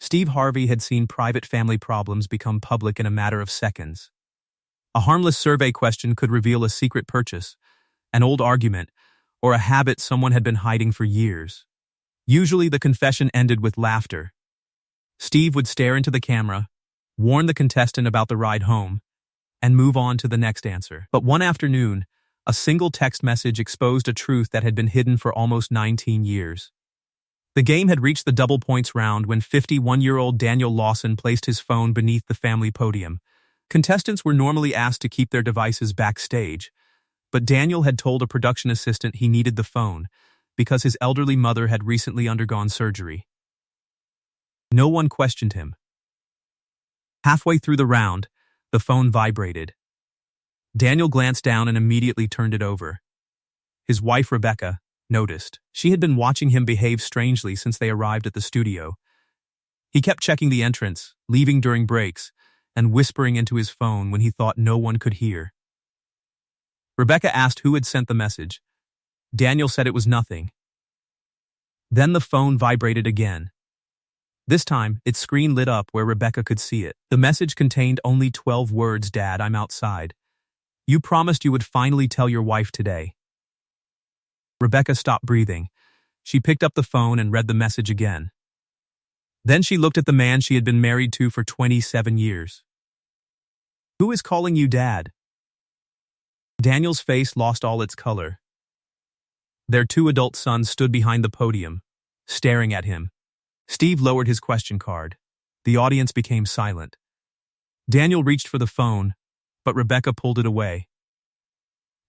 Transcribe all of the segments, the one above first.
Steve Harvey had seen private family problems become public in a matter of seconds. A harmless survey question could reveal a secret purchase, an old argument, or a habit someone had been hiding for years. Usually the confession ended with laughter. Steve would stare into the camera, warn the contestant about the ride home, and move on to the next answer. But one afternoon, a single text message exposed a truth that had been hidden for almost 19 years. The game had reached the double points round when 51-year-old Daniel Lawson placed his phone beneath the family podium. Contestants were normally asked to keep their devices backstage, but Daniel had told a production assistant he needed the phone because his elderly mother had recently undergone surgery. No one questioned him. Halfway through the round, the phone vibrated. Daniel glanced down and immediately turned it over. His wife, Rebecca, noticed. She had been watching him behave strangely since they arrived at the studio. He kept checking the entrance, leaving during breaks, and whispering into his phone when he thought no one could hear. Rebecca asked who had sent the message. Daniel said it was nothing. Then the phone vibrated again. This time, its screen lit up where Rebecca could see it. The message contained only 12 words. "Dad, I'm outside. You promised you would finally tell your wife today." Rebecca stopped breathing. She picked up the phone and read the message again. Then she looked at the man she had been married to for 27 years. "Who is calling you Dad?" Daniel's face lost all its color. Their two adult sons stood behind the podium, staring at him. Steve lowered his question card. The audience became silent. Daniel reached for the phone, but Rebecca pulled it away.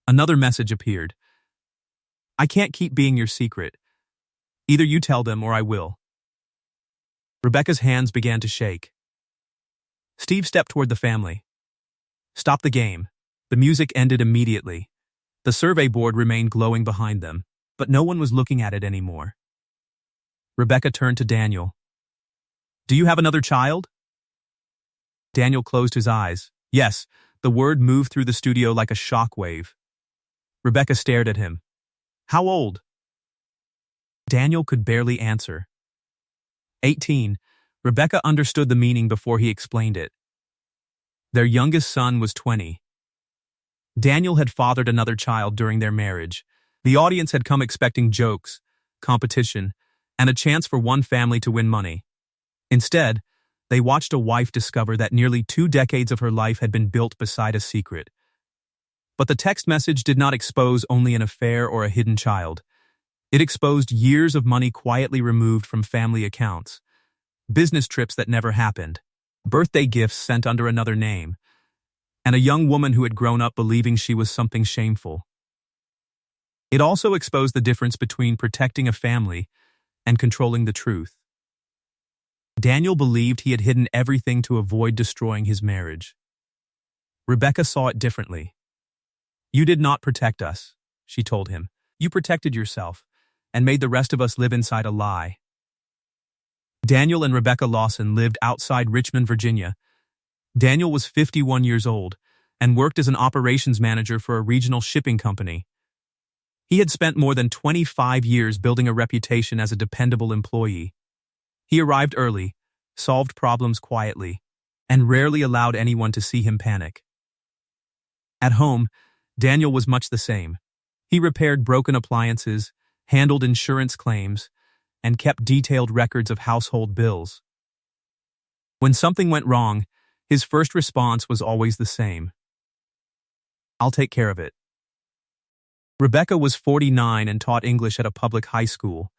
Another message appeared. "I can't keep being your secret. Either you tell them or I will." Rebecca's hands began to shake. Steve stepped toward the family. "Stop the game." The music ended immediately. The survey board remained glowing behind them, but no one was looking at it anymore. Rebecca turned to Daniel. "Do you have another child?" Daniel closed his eyes. Yes, the word moved through the studio like a shock wave. Rebecca stared at him. "How old?" Daniel could barely answer. 18. Rebecca understood the meaning before he explained it. Their youngest son was 20. Daniel had fathered another child during their marriage. The audience had come expecting jokes, competition, and a chance for one family to win money. Instead, they watched a wife discover that nearly 2 decades of her life had been built beside a secret. But the text message did not expose only an affair or a hidden child. It exposed years of money quietly removed from family accounts, business trips that never happened, birthday gifts sent under another name, and a young woman who had grown up believing she was something shameful. It also exposed the difference between protecting a family and controlling the truth. Daniel believed he had hidden everything to avoid destroying his marriage. Rebecca saw it differently. "You did not protect us," she told him. "You protected yourself and made the rest of us live inside a lie." Daniel and Rebecca Lawson lived outside Richmond, Virginia. Daniel was 51 years old and worked as an operations manager for a regional shipping company. He had spent more than 25 years building a reputation as a dependable employee. He arrived early, solved problems quietly, and rarely allowed anyone to see him panic. At home, Daniel was much the same. He repaired broken appliances, handled insurance claims, and kept detailed records of household bills. When something went wrong, his first response was always the same: "I'll take care of it." Rebecca was 49 and taught English at a public high school.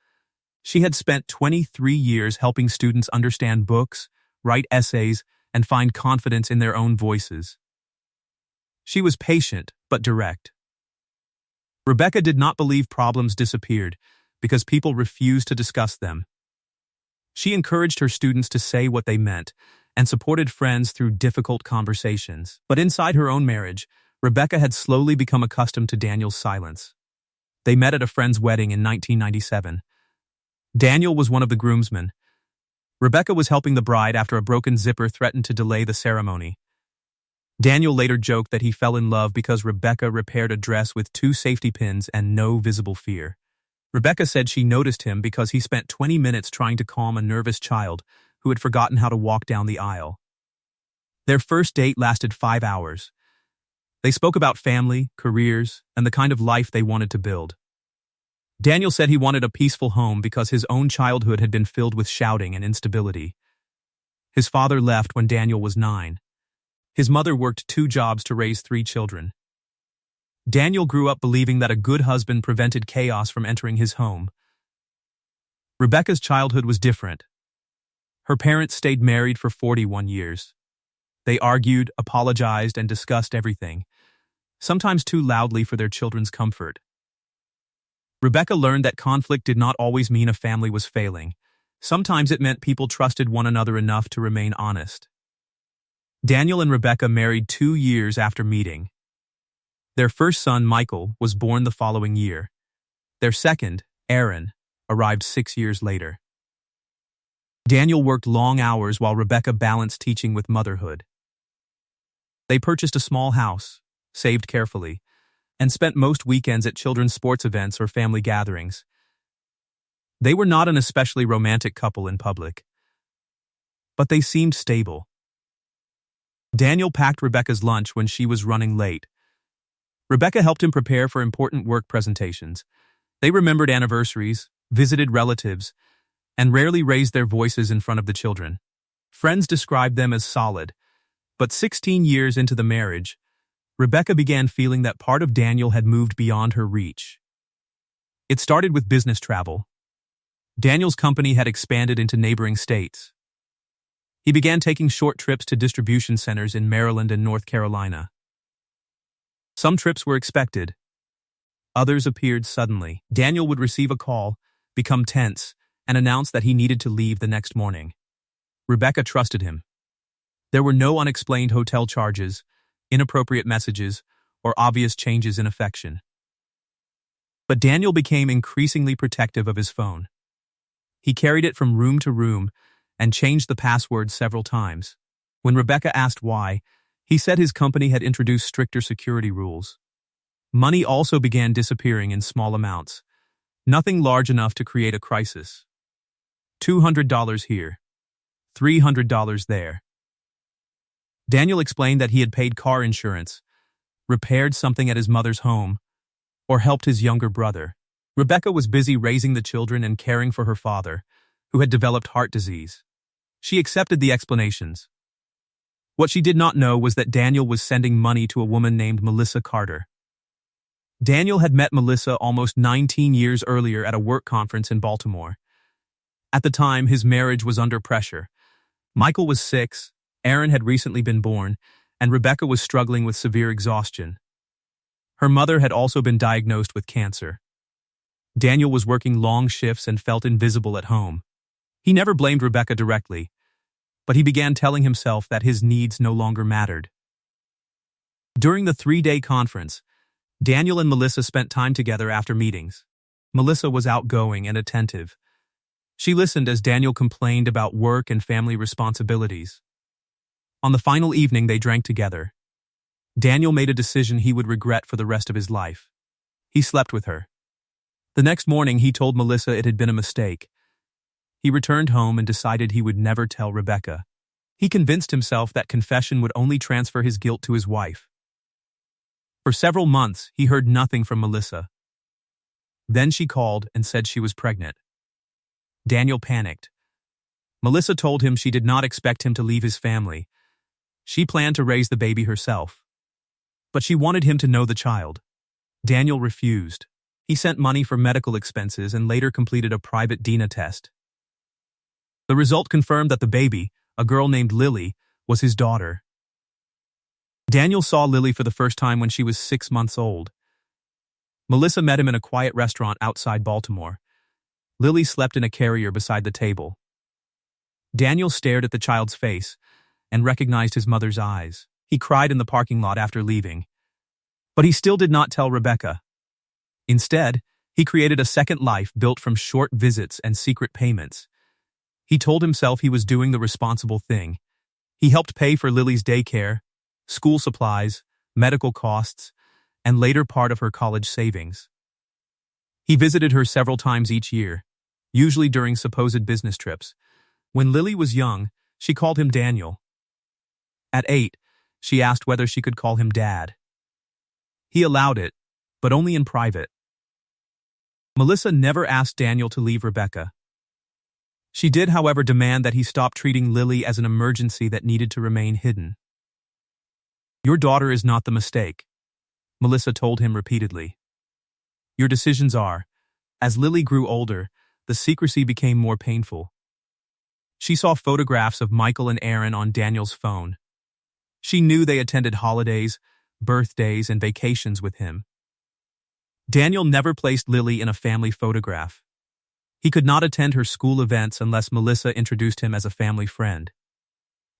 She had spent 23 years helping students understand books, write essays, and find confidence in their own voices. She was patient but direct. Rebecca did not believe problems disappeared because people refused to discuss them. She encouraged her students to say what they meant and supported friends through difficult conversations. But inside her own marriage, Rebecca had slowly become accustomed to Daniel's silence. They met at a friend's wedding in 1997. Daniel was one of the groomsmen. Rebecca was helping the bride after a broken zipper threatened to delay the ceremony. Daniel later joked that he fell in love because Rebecca repaired a dress with 2 safety pins and no visible fear. Rebecca said she noticed him because he spent 20 minutes trying to calm a nervous child who had forgotten how to walk down the aisle. Their first date lasted 5 hours. They spoke about family, careers, and the kind of life they wanted to build. Daniel said he wanted a peaceful home because his own childhood had been filled with shouting and instability. His father left when Daniel was 9. His mother worked 2 jobs to raise 3 children. Daniel grew up believing that a good husband prevented chaos from entering his home. Rebecca's childhood was different. Her parents stayed married for 41 years. They argued, apologized, and discussed everything, sometimes too loudly for their children's comfort. Rebecca learned that conflict did not always mean a family was failing. Sometimes it meant people trusted one another enough to remain honest. Daniel and Rebecca married 2 years after meeting. Their first son, Michael, was born the following year. Their second, Aaron, arrived 6 years later. Daniel worked long hours while Rebecca balanced teaching with motherhood. They purchased a small house, saved carefully, and spent most weekends at children's sports events or family gatherings. They were not an especially romantic couple in public, but they seemed stable. Daniel packed Rebecca's lunch when she was running late. Rebecca helped him prepare for important work presentations. They remembered anniversaries, visited relatives, and rarely raised their voices in front of the children. Friends described them as solid, but 16 years into the marriage, Rebecca began feeling that part of Daniel had moved beyond her reach. It started with business travel. Daniel's company had expanded into neighboring states. He began taking short trips to distribution centers in Maryland and North Carolina. Some trips were expected. Others appeared suddenly. Daniel would receive a call, become tense, and announce that he needed to leave the next morning. Rebecca trusted him. There were no unexplained hotel charges, inappropriate messages, or obvious changes in affection. But Daniel became increasingly protective of his phone. He carried it from room to room and changed the password several times. When Rebecca asked why, he said his company had introduced stricter security rules. Money also began disappearing in small amounts, nothing large enough to create a crisis. $200 here, $300 there. Daniel explained that he had paid car insurance, repaired something at his mother's home, or helped his younger brother. Rebecca was busy raising the children and caring for her father, who had developed heart disease. She accepted the explanations. What she did not know was that Daniel was sending money to a woman named Melissa Carter. Daniel had met Melissa almost 19 years earlier at a work conference in Baltimore. At the time, his marriage was under pressure. Michael was 6, Aaron had recently been born, and Rebecca was struggling with severe exhaustion. Her mother had also been diagnosed with cancer. Daniel was working long shifts and felt invisible at home. He never blamed Rebecca directly, but he began telling himself that his needs no longer mattered. During the 3-day conference, Daniel and Melissa spent time together after meetings. Melissa was outgoing and attentive. She listened as Daniel complained about work and family responsibilities. On the final evening, they drank together. Daniel made a decision he would regret for the rest of his life. He slept with her. The next morning, he told Melissa it had been a mistake. He returned home and decided he would never tell Rebecca. He convinced himself that confession would only transfer his guilt to his wife. For several months, he heard nothing from Melissa. Then she called and said she was pregnant. Daniel panicked. Melissa told him she did not expect him to leave his family. She planned to raise the baby herself. But she wanted him to know the child. Daniel refused. He sent money for medical expenses and later completed a private DNA test. The result confirmed that the baby, a girl named Lily, was his daughter. Daniel saw Lily for the first time when she was 6 months old. Melissa met him in a quiet restaurant outside Baltimore. Lily slept in a carrier beside the table. Daniel stared at the child's face and recognized his mother's eyes. He cried in the parking lot after leaving. But he still did not tell Rebecca. Instead, he created a second life built from short visits and secret payments. He told himself he was doing the responsible thing. He helped pay for Lily's daycare, school supplies, medical costs, and later part of her college savings. He visited her several times each year, usually during supposed business trips, When Lily was young, she called him Daniel. At 8, she asked whether she could call him Dad. He allowed it, but only in private. Melissa never asked Daniel to leave Rebecca. She did, however, demand that he stop treating Lily as an emergency that needed to remain hidden. "Your daughter is not the mistake," Melissa told him repeatedly. "Your decisions are." As Lily grew older, the secrecy became more painful. She saw photographs of Michael and Aaron on Daniel's phone. She knew they attended holidays, birthdays, and vacations with him. Daniel never placed Lily in a family photograph. He could not attend her school events unless Melissa introduced him as a family friend.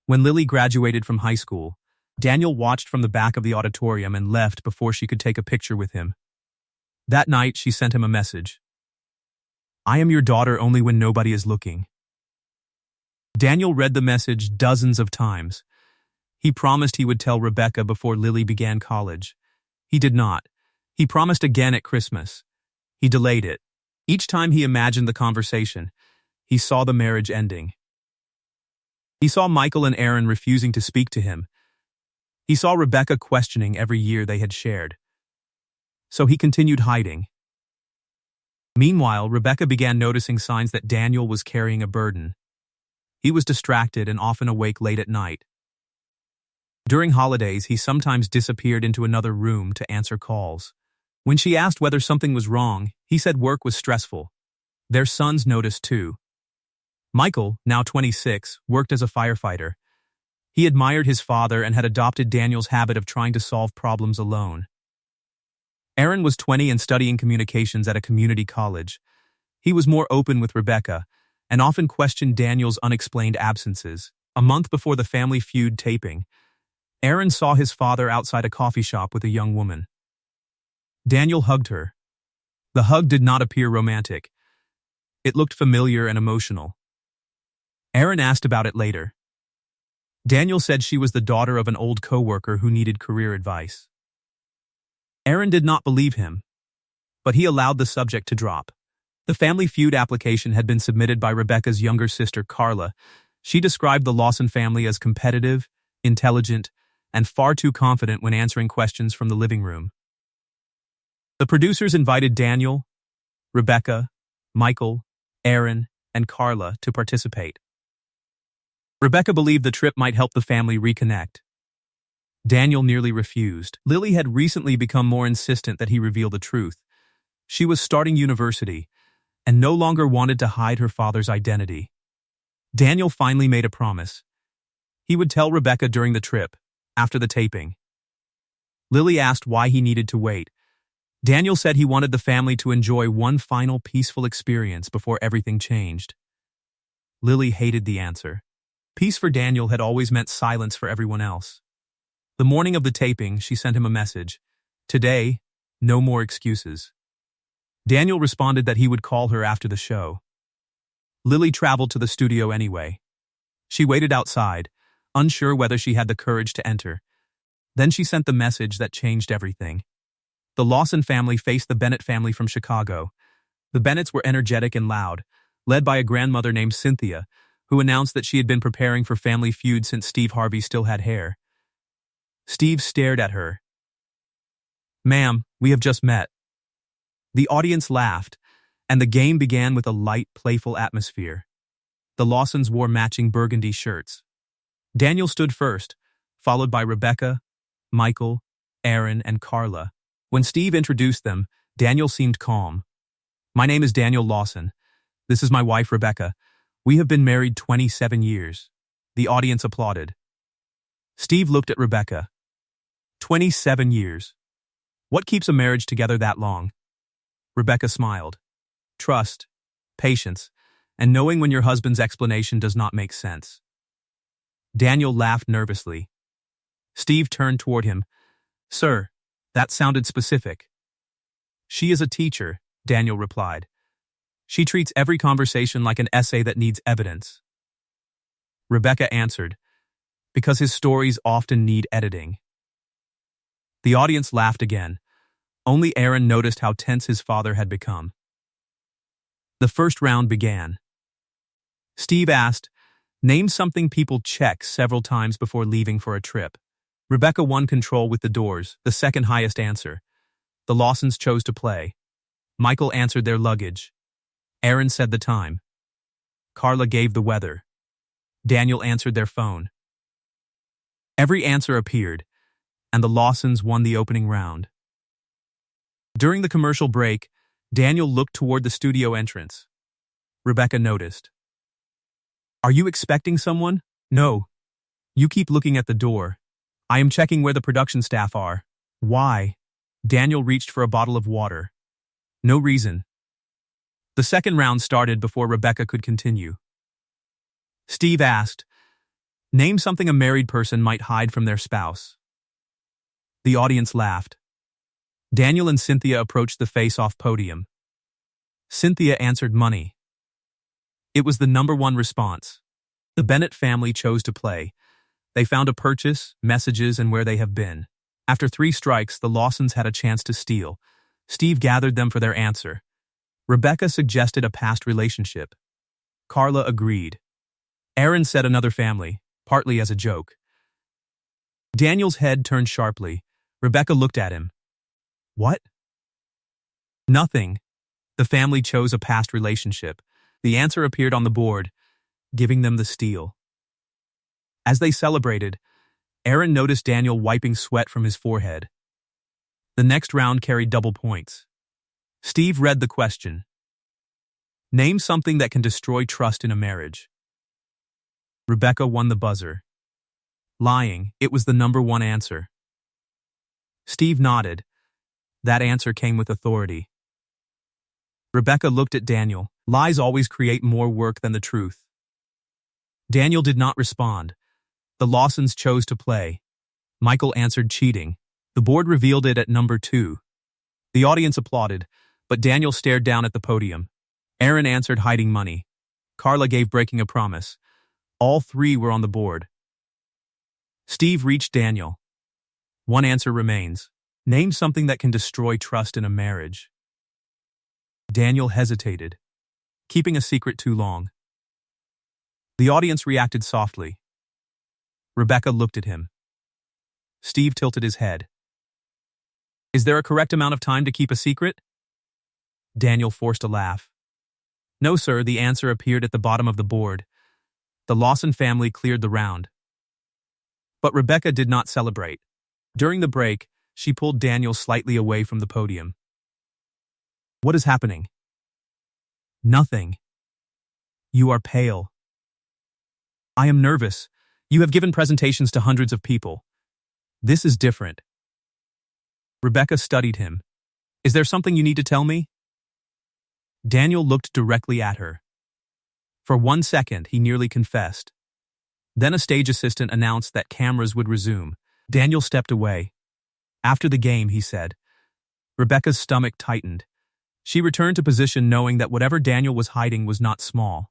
When Lily graduated from high school, Daniel watched from the back of the auditorium and left before she could take a picture with him. That night, she sent him a message. "I am your daughter only when nobody is looking." Daniel read the message dozens of times. He promised he would tell Rebecca before Lily began college. He did not. He promised again at Christmas. He delayed it. Each time he imagined the conversation, he saw the marriage ending. He saw Michael and Aaron refusing to speak to him. He saw Rebecca questioning every year they had shared. So he continued hiding. Meanwhile, Rebecca began noticing signs that Daniel was carrying a burden. He was distracted and often awake late at night. During holidays, he sometimes disappeared into another room to answer calls. When she asked whether something was wrong, he said work was stressful. Their sons noticed too. Michael, now 26, worked as a firefighter. He admired his father and had adopted Daniel's habit of trying to solve problems alone. Aaron was 20 and studying communications at a community college. He was more open with Rebecca and often questioned Daniel's unexplained absences. A month before the Family Feud taping, Aaron saw his father outside a coffee shop with a young woman. Daniel hugged her. The hug did not appear romantic. It looked familiar and emotional. Aaron asked about it later. Daniel said she was the daughter of an old coworker who needed career advice. Aaron did not believe him, but he allowed the subject to drop. The Family Feud application had been submitted by Rebecca's younger sister, Carla. She described the Lawson family as competitive, intelligent, and far too confident when answering questions from the living room. The producers invited Daniel, Rebecca, Michael, Aaron, and Carla to participate. Rebecca believed the trip might help the family reconnect. Daniel nearly refused. Lily had recently become more insistent that he reveal the truth. She was starting university and no longer wanted to hide her father's identity. Daniel finally made a promise. He would tell Rebecca during the trip, after the taping. Lily asked why he needed to wait. Daniel said he wanted the family to enjoy one final peaceful experience before everything changed. Lily hated the answer. Peace for Daniel had always meant silence for everyone else. The morning of the taping, she sent him a message. Today, no more excuses. Daniel responded that he would call her after the show. Lily traveled to the studio anyway. She waited outside, unsure whether she had the courage to enter. Then she sent the message that changed everything. The Lawson family faced the Bennett family from Chicago. The Bennetts were energetic and loud, led by a grandmother named Cynthia, who announced that she had been preparing for Family Feud since Steve Harvey still had hair. Steve stared at her. "Ma'am, we have just met." The audience laughed, and the game began with a light, playful atmosphere. The Lawsons wore matching burgundy shirts. Daniel stood first, followed by Rebecca, Michael, Aaron, and Carla. When Steve introduced them, Daniel seemed calm. "My name is Daniel Lawson. This is my wife, Rebecca. We have been married 27 years. The audience applauded. Steve looked at Rebecca. 27 years. What keeps a marriage together that long? Rebecca smiled. Trust, patience, and knowing when your husband's explanation does not make sense. Daniel laughed nervously. Steve turned toward him. Sir, that sounded specific. She is a teacher, Daniel replied. She treats every conversation like an essay that needs evidence. Rebecca answered, because his stories often need editing. The audience laughed again. Only Aaron noticed how tense his father had become. The first round began. Steve asked, Name something people check several times before leaving for a trip. Rebecca won control with the doors, the second highest answer. The Lawsons chose to play. Michael answered their luggage. Aaron said the time. Carla gave the weather. Daniel answered their phone. Every answer appeared, and the Lawsons won the opening round. During the commercial break, Daniel looked toward the studio entrance. Rebecca noticed. Are you expecting someone? No. You keep looking at the door. I am checking where the production staff are. Why? Daniel reached for a bottle of water. No reason. The second round started before Rebecca could continue. Steve asked, name something a married person might hide from their spouse. The audience laughed. Daniel and Cynthia approached the face-off podium. Cynthia answered money. It was the #1 response. The Bennett family chose to play. They found a purchase, messages, and where they have been. After 3 strikes, the Lawsons had a chance to steal. Steve gathered them for their answer. Rebecca suggested a past relationship. Carla agreed. Aaron said another family, partly as a joke. Daniel's head turned sharply. Rebecca looked at him. What? Nothing. The family chose a past relationship. The answer appeared on the board, giving them the steal. As they celebrated, Aaron noticed Daniel wiping sweat from his forehead. The next round carried double points. Steve read the question. Name something that can destroy trust in a marriage. Rebecca won the buzzer. Lying, it was the #1 answer. Steve nodded. That answer came with authority. Rebecca looked at Daniel. Lies always create more work than the truth. Daniel did not respond. The Lawsons chose to play. Michael answered cheating. The board revealed it at #2. The audience applauded, but Daniel stared down at the podium. Aaron answered hiding money. Carla gave breaking a promise. All 3 were on the board. Steve reached Daniel. One answer remains. Name something that can destroy trust in a marriage. Daniel hesitated, keeping a secret too long. The audience reacted softly. Rebecca looked at him. Steve tilted his head. Is there a correct amount of time to keep a secret? Daniel forced a laugh. No, sir, the answer appeared at the bottom of the board. The Lawson family cleared the round. But Rebecca did not celebrate. During the break, she pulled Daniel slightly away from the podium. What is happening? Nothing. You are pale. I am nervous. You have given presentations to hundreds of people. This is different. Rebecca studied him. Is there something you need to tell me? Daniel looked directly at her. For 1 second, he nearly confessed. Then a stage assistant announced that cameras would resume. Daniel stepped away. After the game, he said. Rebecca's stomach tightened. She returned to position knowing that whatever Daniel was hiding was not small.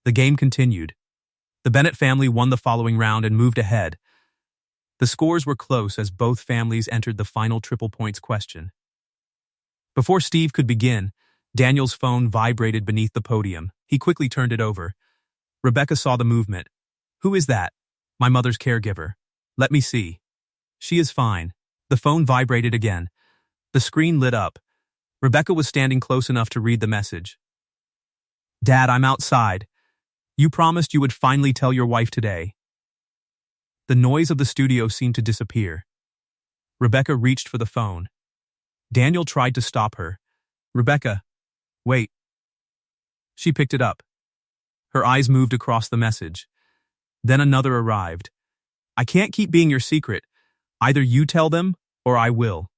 The game continued. The Bennett family won the following round and moved ahead. The scores were close as both families entered the final triple points question. Before Steve could begin, Daniel's phone vibrated beneath the podium. He quickly turned it over. Rebecca saw the movement. Who is that? My mother's caregiver. Let me see. She is fine. The phone vibrated again. The screen lit up. Rebecca was standing close enough to read the message. Dad, I'm outside. You promised you would finally tell your wife today. The noise of the studio seemed to disappear. Rebecca reached for the phone. Daniel tried to stop her. Rebecca, wait. She picked it up. Her eyes moved across the message. Then another arrived. I can't keep being your secret. Either you tell them, or I will.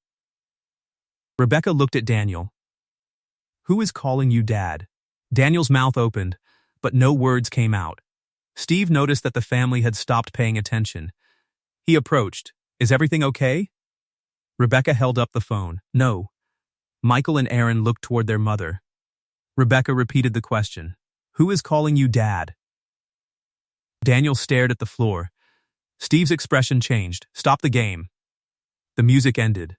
Rebecca looked at Daniel. Who is calling you Dad? Daniel's mouth opened, but no words came out. Steve noticed that the family had stopped paying attention. He approached. Is everything okay? Rebecca held up the phone. No. Michael and Aaron looked toward their mother. Rebecca repeated the question. Who is calling you Dad? Daniel stared at the floor. Steve's expression changed. Stop the game. The music ended.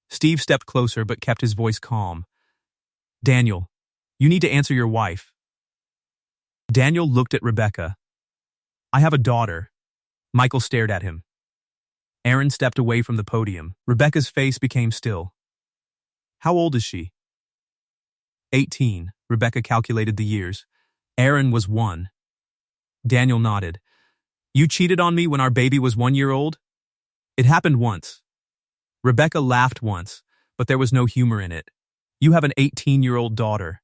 Steve stepped closer but kept his voice calm. Daniel, you need to answer your wife. Daniel looked at Rebecca. I have a daughter. Michael stared at him. Aaron stepped away from the podium. Rebecca's face became still. How old is she? 18. Rebecca calculated the years. Aaron was 1. Daniel nodded. You cheated on me when our baby was 1 year old? It happened once. Rebecca laughed once, but there was no humor in it. You have an 18-year-old daughter.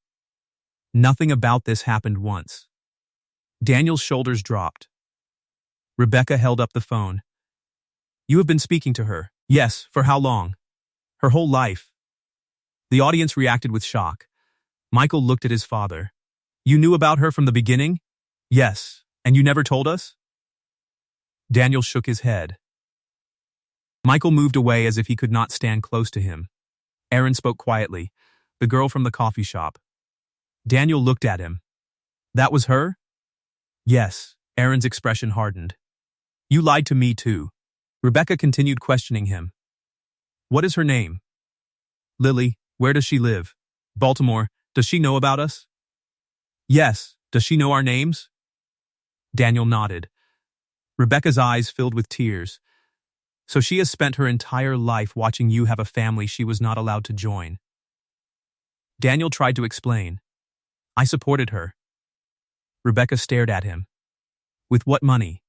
Nothing about this happened once. Daniel's shoulders dropped. Rebecca held up the phone. You have been speaking to her. Yes, for how long? Her whole life. The audience reacted with shock. Michael looked at his father. You knew about her from the beginning? Yes, and you never told us? Daniel shook his head. Michael moved away as if he could not stand close to him. Aaron spoke quietly, the girl from the coffee shop. Daniel looked at him. That was her? Yes, Aaron's expression hardened. You lied to me too. Rebecca continued questioning him. What is her name? Lily. Where does she live? Baltimore. Does she know about us? Yes. Does she know our names? Daniel nodded. Rebecca's eyes filled with tears. So she has spent her entire life watching you have a family she was not allowed to join. Daniel tried to explain. I supported her. Rebecca stared at him. With what money?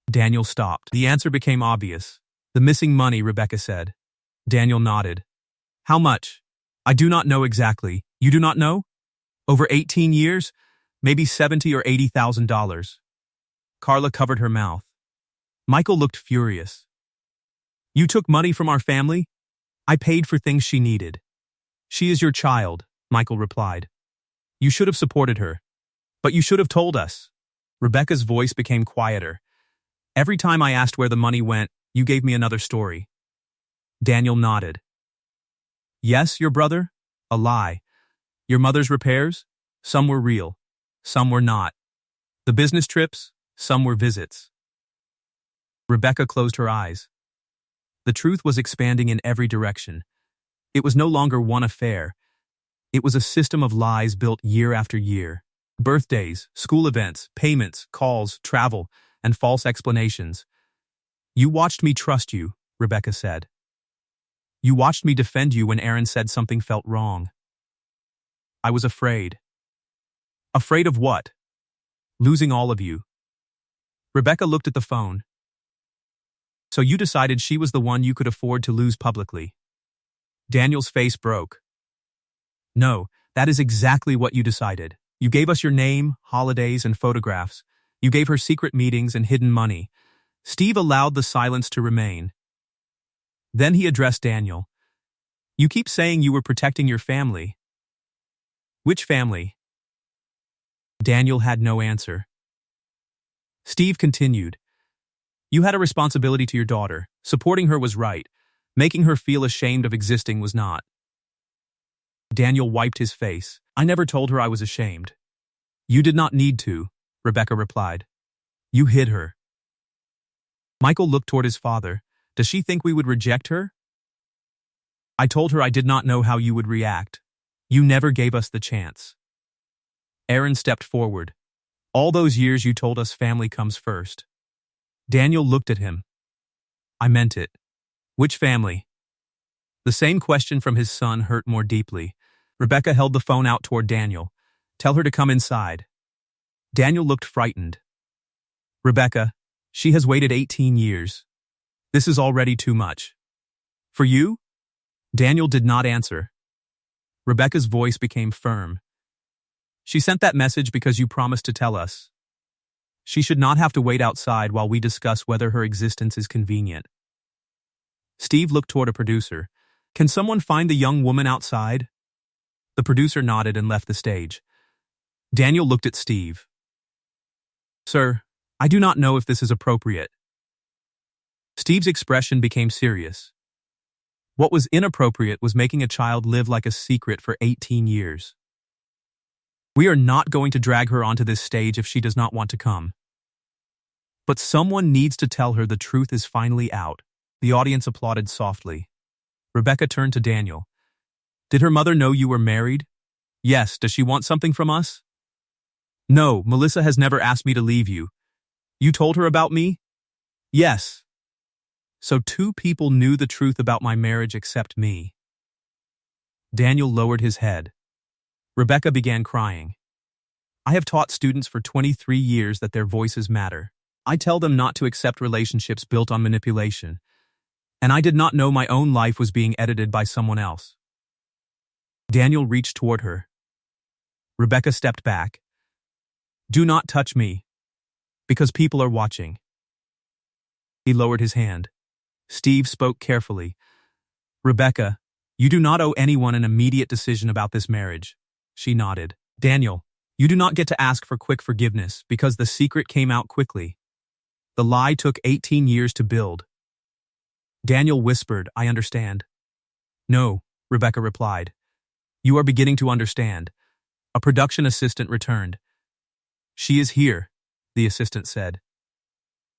Daniel stopped. The answer became obvious. The missing money, Rebecca said. Daniel nodded. How much? I do not know exactly. You do not know? Over 18 years? Maybe $70,000 or $80,000. Carla covered her mouth. Michael looked furious. You took money from our family? I paid for things she needed. She is your child, Michael replied. You should have supported her. But you should have told us. Rebecca's voice became quieter. Every time I asked where the money went, you gave me another story. Daniel nodded. Yes, your brother? A lie. Your mother's repairs? Some were real. Some were not. The business trips? Some were visits. Rebecca closed her eyes. The truth was expanding in every direction. It was no longer one affair. It was a system of lies built year after year. Birthdays, school events, payments, calls, travel, and false explanations. You watched me trust you, Rebecca said. You watched me defend you when Aaron said something felt wrong. I was afraid. Afraid of what? Losing all of you. Rebecca looked at the phone. So you decided she was the one you could afford to lose publicly. Daniel's face broke. No, that is exactly what you decided. You gave us your name, holidays, and photographs. You gave her secret meetings and hidden money. Steve allowed the silence to remain. Then he addressed Daniel. You keep saying you were protecting your family. Which family? Daniel had no answer. Steve continued. You had a responsibility to your daughter. Supporting her was right. Making her feel ashamed of existing was not. Daniel wiped his face. I never told her I was ashamed. You did not need to, Rebecca replied. You hid her. Michael looked toward his father. Does she think we would reject her? I told her I did not know how you would react. You never gave us the chance. Aaron stepped forward. All those years you told us family comes first. Daniel looked at him. I meant it. Which family? The same question from his son hurt more deeply. Rebecca held the phone out toward Daniel. Tell her to come inside. Daniel looked frightened. Rebecca, she has waited 18 years. This is already too much. For you? Daniel did not answer. Rebecca's voice became firm. She sent that message because you promised to tell us. She should not have to wait outside while we discuss whether her existence is convenient. Steve looked toward a producer. Can someone find the young woman outside? The producer nodded and left the stage. Daniel looked at Steve. Sir, I do not know if this is appropriate. Steve's expression became serious. What was inappropriate was making a child live like a secret for 18 years. We are not going to drag her onto this stage if she does not want to come. But someone needs to tell her the truth is finally out. The audience applauded softly. Rebecca turned to Daniel. Did her mother know you were married? Yes. Does she want something from us? No, Melissa has never asked me to leave you. You told her about me? Yes. So two people knew the truth about my marriage except me. Daniel lowered his head. Rebecca began crying. I have taught students for 23 years that their voices matter. I tell them not to accept relationships built on manipulation. And I did not know my own life was being edited by someone else. Daniel reached toward her. Rebecca stepped back. Do not touch me, because people are watching. He lowered his hand. Steve spoke carefully. Rebecca, you do not owe anyone an immediate decision about this marriage. She nodded. Daniel, you do not get to ask for quick forgiveness because the secret came out quickly. The lie took 18 years to build. Daniel whispered, I understand. No, Rebecca replied. You are beginning to understand. A production assistant returned. She is here, the assistant said.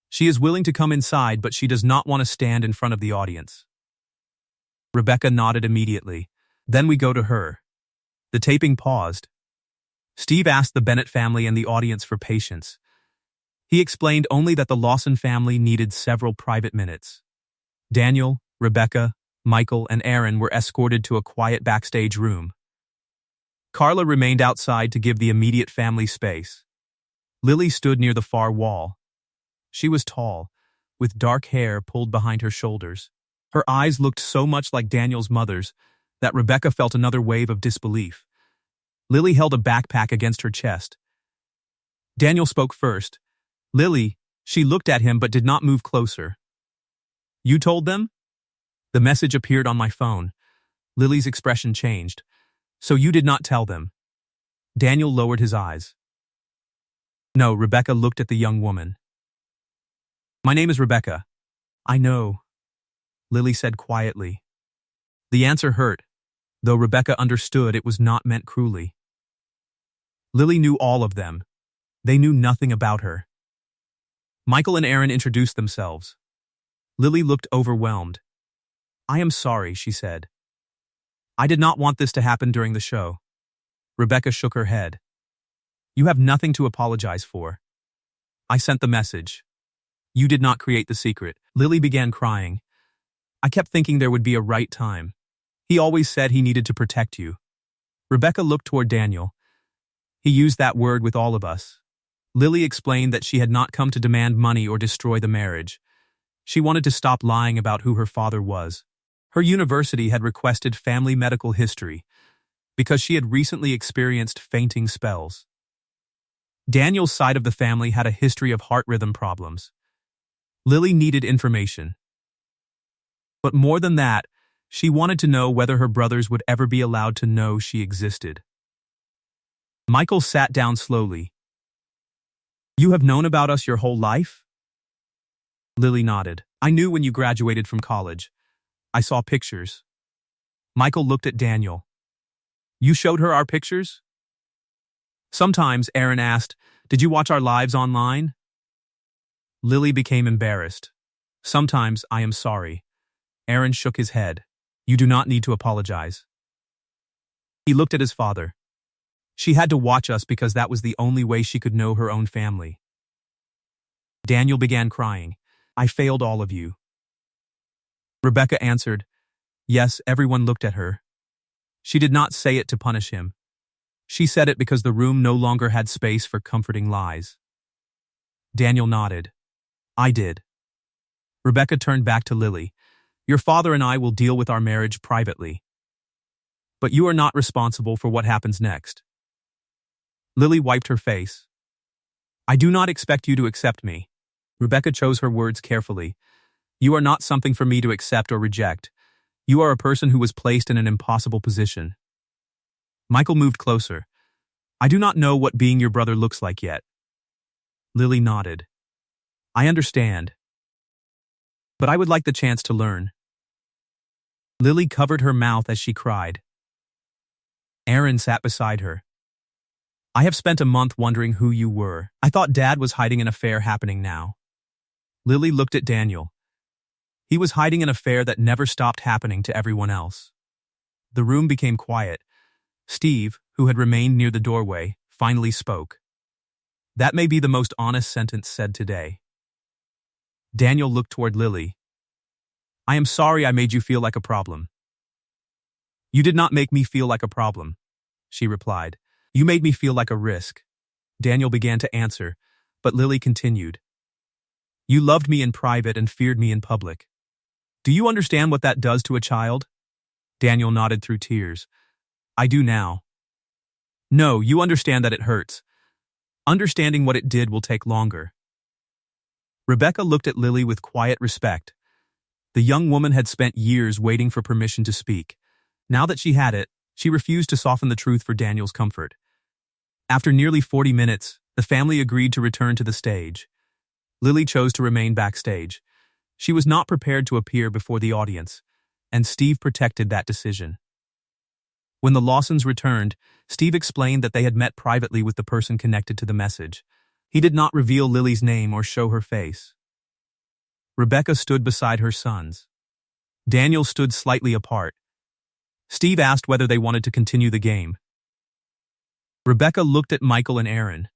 She is willing to come inside, but she does not want to stand in front of the audience. Rebecca nodded immediately. Then we go to her. The taping paused. Steve asked the Bennett family and the audience for patience. He explained only that the Lawson family needed several private minutes. Daniel, Rebecca, Michael, and Aaron were escorted to a quiet backstage room. Carla remained outside to give the immediate family space. Lily stood near the far wall. She was tall, with dark hair pulled behind her shoulders. Her eyes looked so much like Daniel's mother's that Rebecca felt another wave of disbelief. Lily held a backpack against her chest. Daniel spoke first. Lily, she looked at him but did not move closer. You told them? The message appeared on my phone. Lily's expression changed. So you did not tell them. Daniel lowered his eyes. No, Rebecca looked at the young woman. My name is Rebecca. I know, Lily said quietly. The answer hurt, though Rebecca understood it was not meant cruelly. Lily knew all of them. They knew nothing about her. Michael and Aaron introduced themselves. Lily looked overwhelmed. I am sorry, she said. I did not want this to happen during the show. Rebecca shook her head. You have nothing to apologize for. I sent the message. You did not create the secret. Lily began crying. I kept thinking there would be a right time. He always said he needed to protect you. Rebecca looked toward Daniel. He used that word with all of us. Lily explained that she had not come to demand money or destroy the marriage. She wanted to stop lying about who her father was. Her university had requested family medical history because she had recently experienced fainting spells. Daniel's side of the family had a history of heart rhythm problems. Lily needed information. But more than that, she wanted to know whether her brothers would ever be allowed to know she existed. Michael sat down slowly. You have known about us your whole life? Lily nodded. I knew when you graduated from college. I saw pictures. Michael looked at Daniel. You showed her our pictures? Sometimes, Aaron asked, did you watch our lives online? Lily became embarrassed. Sometimes, I am sorry. Aaron shook his head. You do not need to apologize. He looked at his father. She had to watch us because that was the only way she could know her own family. Daniel began crying. I failed all of you. Rebecca answered, yes, everyone looked at her. She did not say it to punish him. She said it because the room no longer had space for comforting lies. Daniel nodded. I did. Rebecca turned back to Lily. Your father and I will deal with our marriage privately. But you are not responsible for what happens next. Lily wiped her face. I do not expect you to accept me. Rebecca chose her words carefully. You are not something for me to accept or reject. You are a person who was placed in an impossible position. Michael moved closer. I do not know what being your brother looks like yet. Lily nodded. I understand. But I would like the chance to learn. Lily covered her mouth as she cried. Aaron sat beside her. I have spent a month wondering who you were. I thought Dad was hiding an affair happening now. Lily looked at Daniel. He was hiding an affair that never stopped happening to everyone else. The room became quiet. Steve, who had remained near the doorway, finally spoke. That may be the most honest sentence said today. Daniel looked toward Lily. I am sorry I made you feel like a problem. You did not make me feel like a problem, she replied. You made me feel like a risk. Daniel began to answer, but Lily continued. You loved me in private and feared me in public. Do you understand what that does to a child? Daniel nodded through tears. I do now. No, you understand that it hurts. Understanding what it did will take longer. Rebecca looked at Lily with quiet respect. The young woman had spent years waiting for permission to speak. Now that she had it, she refused to soften the truth for Daniel's comfort. After nearly 40 minutes, the family agreed to return to the stage. Lily chose to remain backstage. She was not prepared to appear before the audience, and Steve protected that decision. When the Lawsons returned, Steve explained that they had met privately with the person connected to the message. He did not reveal Lily's name or show her face. Rebecca stood beside her sons. Daniel stood slightly apart. Steve asked whether they wanted to continue the game. Rebecca looked at Michael and Aaron.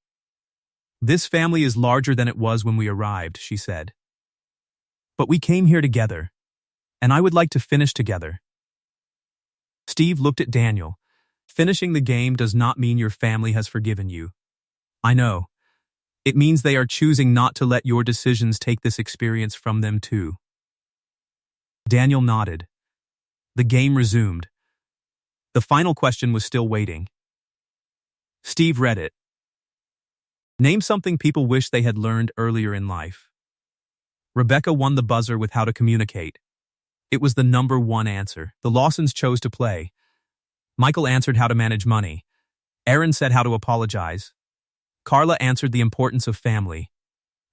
This family is larger than it was when we arrived, she said. But we came here together, and I would like to finish together. Steve looked at Daniel. Finishing the game does not mean your family has forgiven you. I know. It means they are choosing not to let your decisions take this experience from them too. Daniel nodded. The game resumed. The final question was still waiting. Steve read it. Name something people wish they had learned earlier in life. Rebecca won the buzzer with how to communicate. It was the number one answer. The Lawsons chose to play. Michael answered how to manage money. Aaron said how to apologize. Carla answered the importance of family.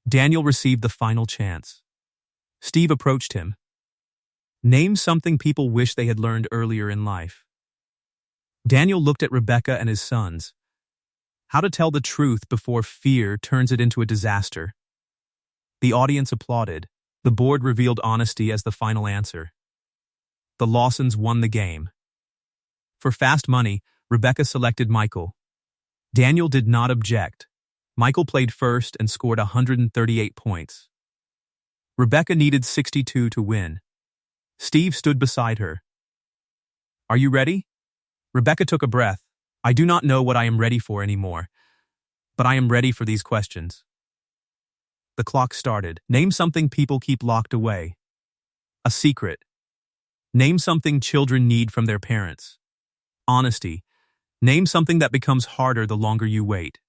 Daniel received the final chance. Steve approached him. Name something people wish they had learned earlier in life. Daniel looked at Rebecca and his sons. How to tell the truth before fear turns it into a disaster. The audience applauded. The board revealed honesty as the final answer. The Lawsons won the game. For fast money, Rebecca selected Michael. Daniel did not object. Michael played first and scored 138 points. Rebecca needed 62 to win. Steve stood beside her. Are you ready? Rebecca took a breath. I do not know what I am ready for anymore, but I am ready for these questions. The clock started. Name something people keep locked away. A secret. Name something children need from their parents. Honesty. Name something that becomes harder the longer you wait.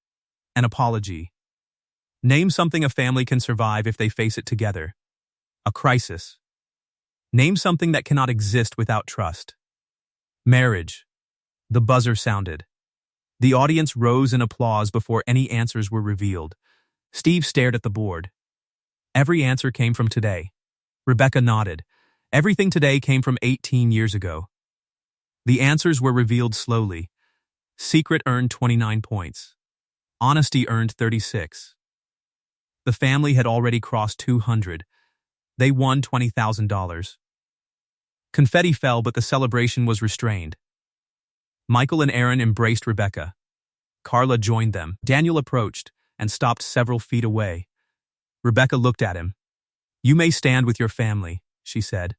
An apology. Name something a family can survive if they face it together. A crisis. Name something that cannot exist without trust. Marriage. The buzzer sounded. The audience rose in applause before any answers were revealed. Steve stared at the board. Every answer came from today. Rebecca nodded. Everything today came from 18 years ago. The answers were revealed slowly. Secret earned 29 points. Honesty earned 36. The family had already crossed 200. They won $20,000. Confetti fell, but the celebration was restrained. Michael and Aaron embraced Rebecca. Carla joined them. Daniel approached and stopped several feet away. Rebecca looked at him. You may stand with your family, she said.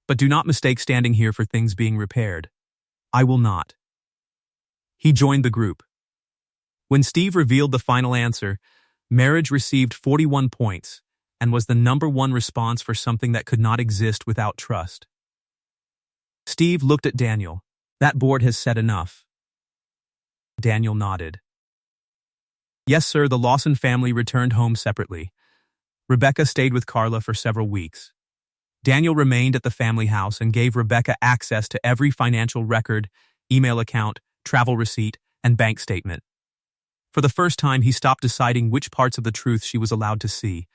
But do not mistake standing here for things being repaired. I will not. He joined the group. When Steve revealed the final answer, marriage received 41 points and was the number one response for something that could not exist without trust. Steve looked at Daniel. That board has said enough. Daniel nodded. Yes, sir. The Lawson family returned home separately. Rebecca stayed with Carla for several weeks. Daniel remained at the family house and gave Rebecca access to every financial record, email account, travel receipt, and bank statement. For the first time, he stopped deciding which parts of the truth she was allowed to see.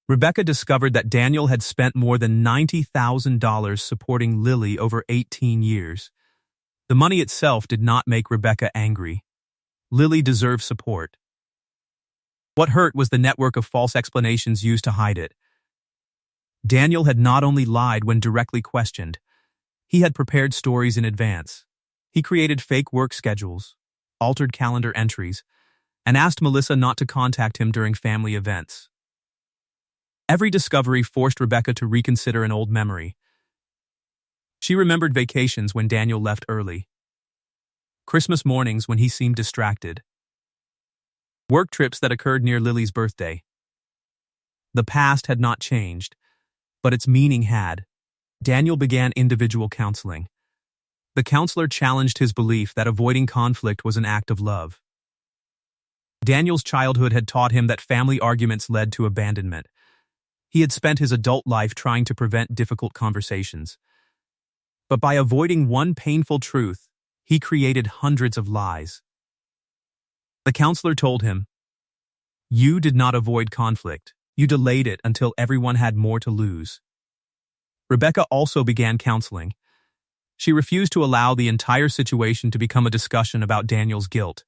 Rebecca discovered that Daniel had spent more than $90,000 supporting Lily over 18 years. The money itself did not make Rebecca angry. Lily deserved support. What hurt was the network of false explanations used to hide it. Daniel had not only lied when directly questioned, he had prepared stories in advance. He created fake work schedules, altered calendar entries, and asked Melissa not to contact him during family events. Every discovery forced Rebecca to reconsider an old memory. She remembered vacations when Daniel left early, Christmas mornings when he seemed distracted, work trips that occurred near Lily's birthday. The past had not changed, but its meaning had. Daniel began individual counseling. The counselor challenged his belief that avoiding conflict was an act of love. Daniel's childhood had taught him that family arguments led to abandonment. He had spent his adult life trying to prevent difficult conversations. But by avoiding one painful truth, he created hundreds of lies. The counselor told him, "You did not avoid conflict. You delayed it until everyone had more to lose." Rebecca also began counseling. She refused to allow the entire situation to become a discussion about Daniel's guilt.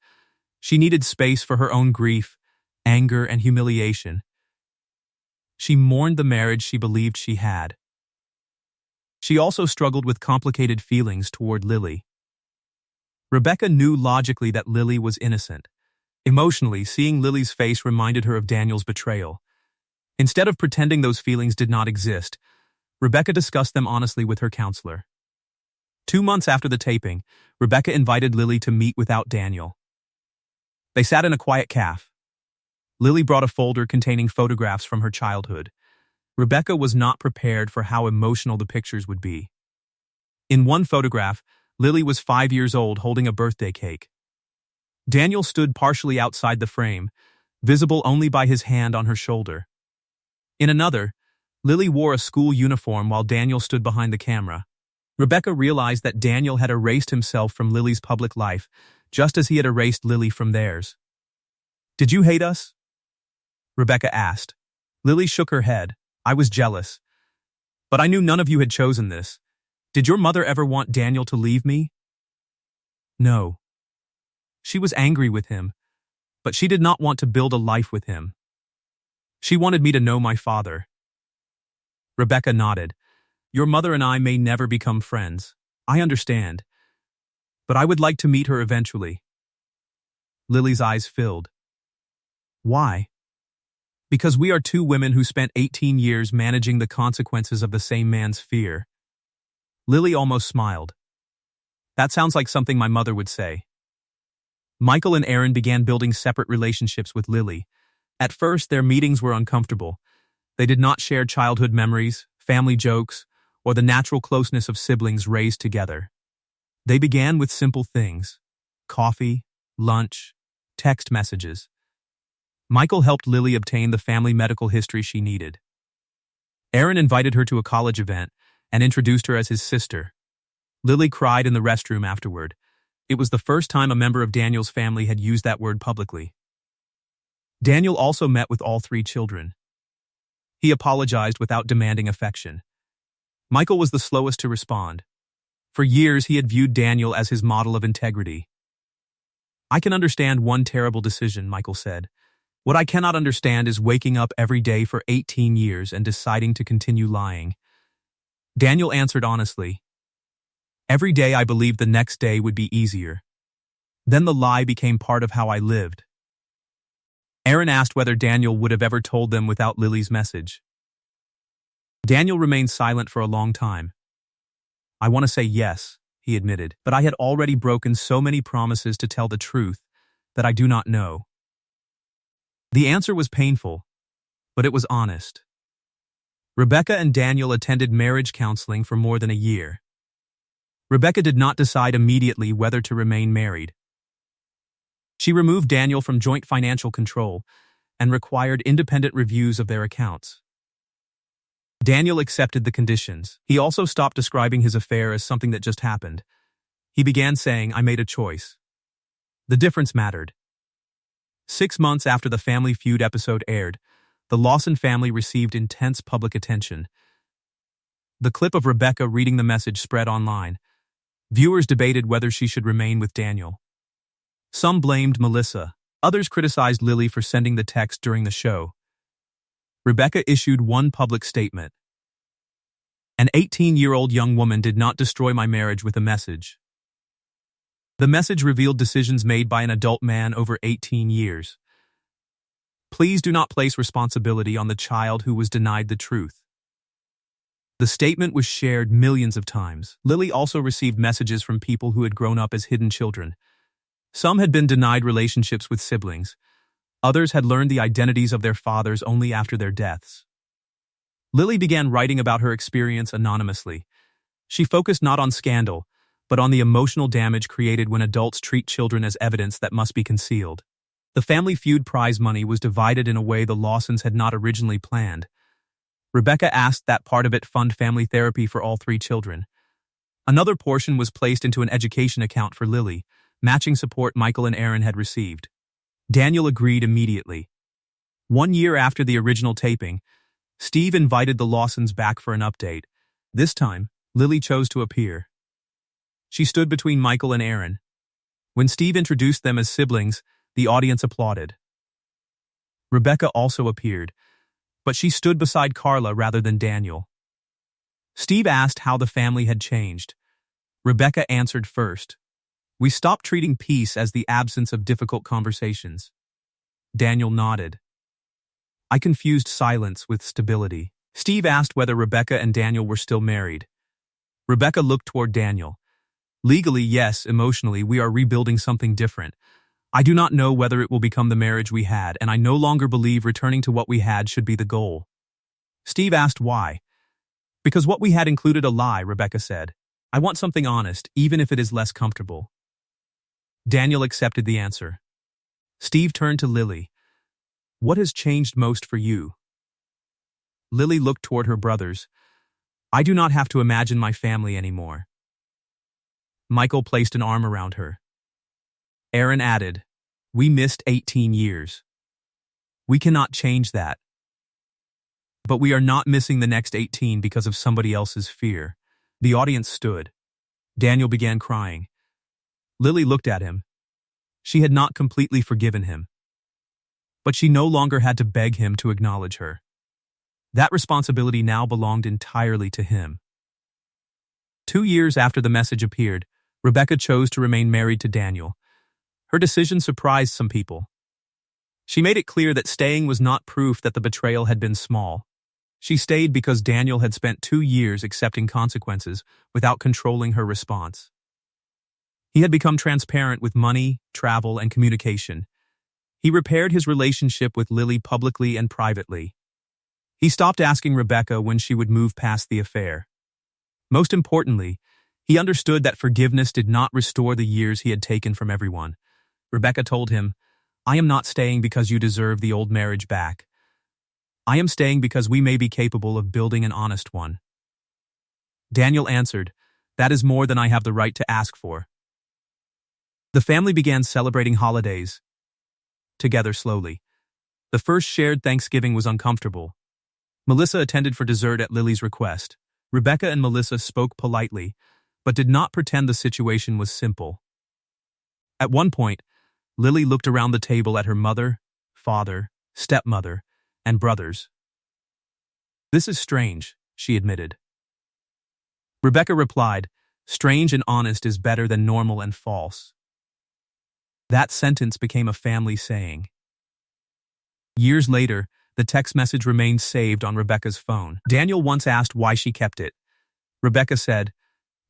She needed space for her own grief, anger, and humiliation. She mourned the marriage she believed she had. She also struggled with complicated feelings toward Lily. Rebecca knew logically that Lily was innocent. Emotionally, seeing Lily's face reminded her of Daniel's betrayal. Instead of pretending those feelings did not exist, Rebecca discussed them honestly with her counselor. 2 months after the taping, Rebecca invited Lily to meet without Daniel. They sat in a quiet cafe. Lily brought a folder containing photographs from her childhood. Rebecca was not prepared for how emotional the pictures would be. In one photograph, Lily was 5 years old holding a birthday cake. Daniel stood partially outside the frame, visible only by his hand on her shoulder. In another, Lily wore a school uniform while Daniel stood behind the camera. Rebecca realized that Daniel had erased himself from Lily's public life, just as he had erased Lily from theirs. "Did you hate us?" Rebecca asked. Lily shook her head. "I was jealous. But I knew none of you had chosen this. Did your mother ever want Daniel to leave me?" "No." She was angry with him, but she did not want to build a life with him. "She wanted me to know my father." Rebecca nodded. "Your mother and I may never become friends. I understand. But I would like to meet her eventually." Lily's eyes filled. "Why?" "Because we are two women who spent 18 years managing the consequences of the same man's fear." Lily almost smiled. "That sounds like something my mother would say." Michael and Aaron began building separate relationships with Lily. At first, their meetings were uncomfortable. They did not share childhood memories, family jokes, or the natural closeness of siblings raised together. They began with simple things: coffee, lunch, text messages. Michael helped Lily obtain the family medical history she needed. Aaron invited her to a college event and introduced her as his sister. Lily cried in the restroom afterward. It was the first time a member of Daniel's family had used that word publicly. Daniel also met with all 3 children. He apologized without demanding affection. Michael was the slowest to respond. For years, he had viewed Daniel as his model of integrity. "I can understand one terrible decision," Michael said. "What I cannot understand is waking up every day for 18 years and deciding to continue lying." Daniel answered honestly. "Every day I believed the next day would be easier. Then the lie became part of how I lived." Aaron asked whether Daniel would have ever told them without Lily's message. Daniel remained silent for a long time. "I want to say yes," he admitted, "but I had already broken so many promises to tell the truth that I do not know." The answer was painful, but it was honest. Rebecca and Daniel attended marriage counseling for more than a year. Rebecca did not decide immediately whether to remain married. She removed Daniel from joint financial control and required independent reviews of their accounts. Daniel accepted the conditions. He also stopped describing his affair as something that just happened. He began saying, "I made a choice." The difference mattered. 6 months after the Family Feud episode aired, the Lawson family received intense public attention. The clip of Rebecca reading the message spread online. Viewers debated whether she should remain with Daniel. Some blamed Melissa. Others criticized Lily for sending the text during the show. Rebecca issued one public statement. "An 18-year-old young woman did not destroy my marriage with a message." The message revealed decisions made by an adult man over 18 years. Please do not place responsibility on the child who was denied the truth. The statement was shared millions of times. Lily also received messages from people who had grown up as hidden children. Some had been denied relationships with siblings. Others had learned the identities of their fathers only after their deaths. Lily began writing about her experience anonymously. She focused not on scandal, but on the emotional damage created when adults treat children as evidence that must be concealed. The Family Feud prize money was divided in a way the Lawsons had not originally planned. Rebecca asked that part of it fund family therapy for all 3 children. Another portion was placed into an education account for Lily, matching support Michael and Aaron had received. Daniel agreed immediately. 1 year after the original taping, Steve invited the Lawsons back for an update. This time, Lily chose to appear. She stood between Michael and Aaron. When Steve introduced them as siblings, the audience applauded. Rebecca also appeared, but she stood beside Carla rather than Daniel. Steve asked how the family had changed. Rebecca answered first. We stopped treating peace as the absence of difficult conversations. Daniel nodded. I confused silence with stability. Steve asked whether Rebecca and Daniel were still married. Rebecca looked toward Daniel. Legally, yes. Emotionally, we are rebuilding something different. I do not know whether it will become the marriage we had, and I no longer believe returning to what we had should be the goal. Steve asked why. Because what we had included a lie, Rebecca said. I want something honest, even if it is less comfortable. Daniel accepted the answer. Steve turned to Lily. What has changed most for you? Lily looked toward her brothers. I do not have to imagine my family anymore. Michael placed an arm around her. Aaron added, we missed 18 years. We cannot change that. But we are not missing the next 18 because of somebody else's fear. The audience stood. Daniel began crying. Lily looked at him. She had not completely forgiven him. But she no longer had to beg him to acknowledge her. That responsibility now belonged entirely to him. 2 years after the message appeared, Rebecca chose to remain married to Daniel. Her decision surprised some people. She made it clear that staying was not proof that the betrayal had been small. She stayed because Daniel had spent 2 years accepting consequences without controlling her response. He had become transparent with money, travel, and communication. He repaired his relationship with Lily publicly and privately. He stopped asking Rebecca when she would move past the affair. Most importantly, he understood that forgiveness did not restore the years he had taken from everyone. Rebecca told him, I am not staying because you deserve the old marriage back. I am staying because we may be capable of building an honest one. Daniel answered, that is more than I have the right to ask for. The family began celebrating holidays together slowly. The first shared Thanksgiving was uncomfortable. Melissa attended for dessert at Lily's request. Rebecca and Melissa spoke politely, but did not pretend the situation was simple. At one point, Lily looked around the table at her mother, father, stepmother, and brothers. This is strange, she admitted. Rebecca replied, strange and honest is better than normal and false. That sentence became a family saying. Years later, the text message remained saved on Rebecca's phone. Daniel once asked why she kept it. Rebecca said,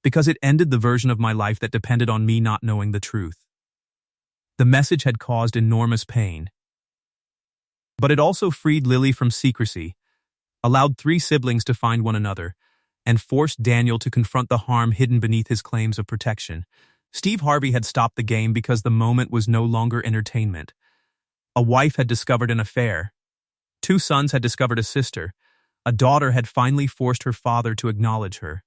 because it ended the version of my life that depended on me not knowing the truth. The message had caused enormous pain. But it also freed Lily from secrecy, allowed 3 siblings to find one another, and forced Daniel to confront the harm hidden beneath his claims of protection. Steve Harvey had stopped the game because the moment was no longer entertainment. A wife had discovered an affair. 2 sons had discovered a sister. A daughter had finally forced her father to acknowledge her.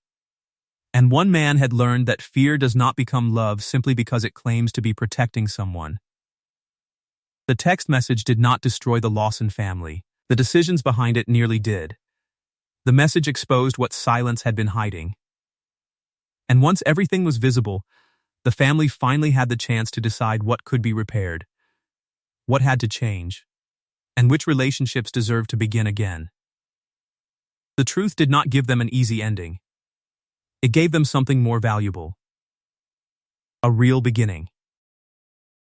And one man had learned that fear does not become love simply because it claims to be protecting someone. The text message did not destroy the Lawson family. The decisions behind it nearly did. The message exposed what silence had been hiding. And once everything was visible, the family finally had the chance to decide what could be repaired, what had to change, and which relationships deserved to begin again. The truth did not give them an easy ending. It gave them something more valuable. A real beginning.